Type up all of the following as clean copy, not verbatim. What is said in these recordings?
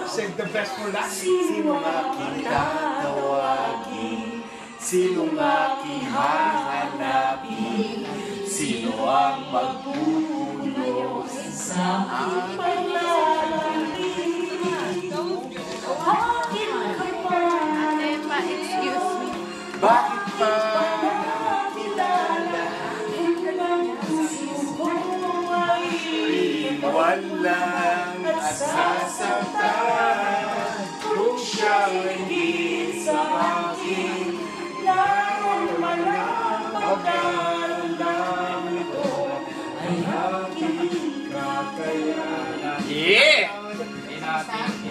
Save the best for last. Sino aking tatawagin? Sino aking hahanapin? Sino ang magpupulong sa aking paglalangin? Bakit ka pa? Excuse me. Bakit pa nakilala? Walang at sasaktan kung siya hindi sa akin. Naroon man ang pagkaramdam ito ay aking kakayanan. Yeah!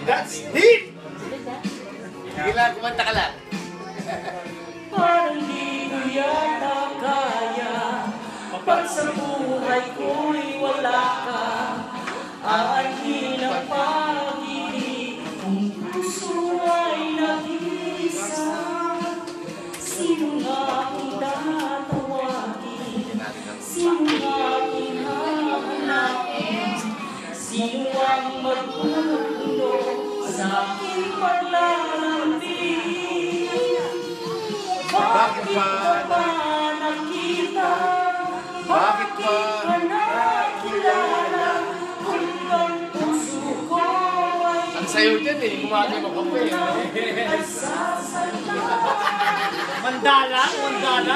That's it! Sige lang, kumanta ka lang. Parang di ko yata kaya pag sa buhay ko'y wala ka. Aanhin ang pag-ibig kung puso ay nag-iisa. Sino nga aking tatawagin? Sino nga aking hahanapin? Sino ang magpupulong sa aking paglalambing? Bakit ka ba nakita? Bakit ba ka nakilala? Kung ang puso ko ay ang sayo dyan eh, gumagano ka pa eh. nasasaktan. Mandala? Mandala?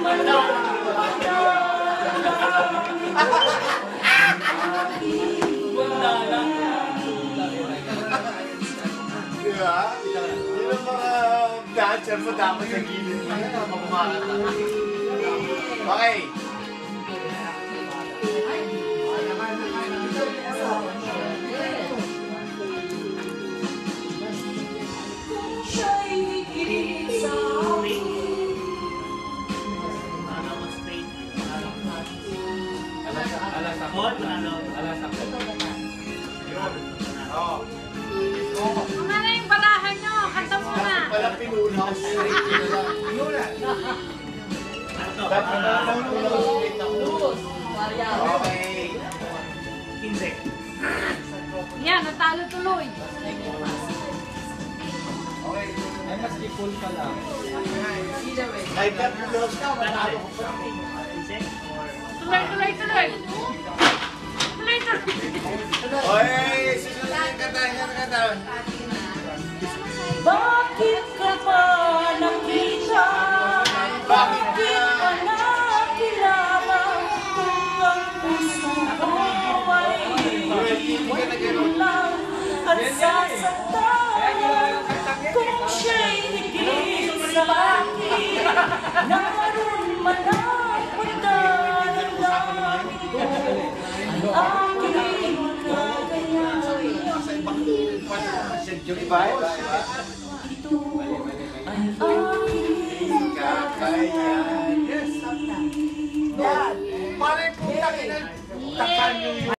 Mandala? Diba? Yun ang mga dancer mo dapat sa gilid pa yan, makumakata. Okay. Siya'y higit sa akin. Kung ano yung barahan nyo, kanta mo na. Pala pinunaw straight na lang. Dapat na pinunaw straight na ulo. Okay. 15. Yan, natalo tuloy. Okay. Ay, mas i-pull ka lang. Like that, close ka, matalo ko pa. Tuloy, tuloy, tuloy. Tuloy, tuloy. Oy, susunod yung kanta, yung kanta. Bakit ka ba nakita? Bakit ka nakilala? Kung ang puso ko ay hindi lang at sasaktan. Kung siya'y higit sa akin, naroon man ang pagdaramdam ito ay aking kakayanan. Iba, iba, iba. Ito ay aking Kakayanan. Yes. Dad, pare po takin. Takan yung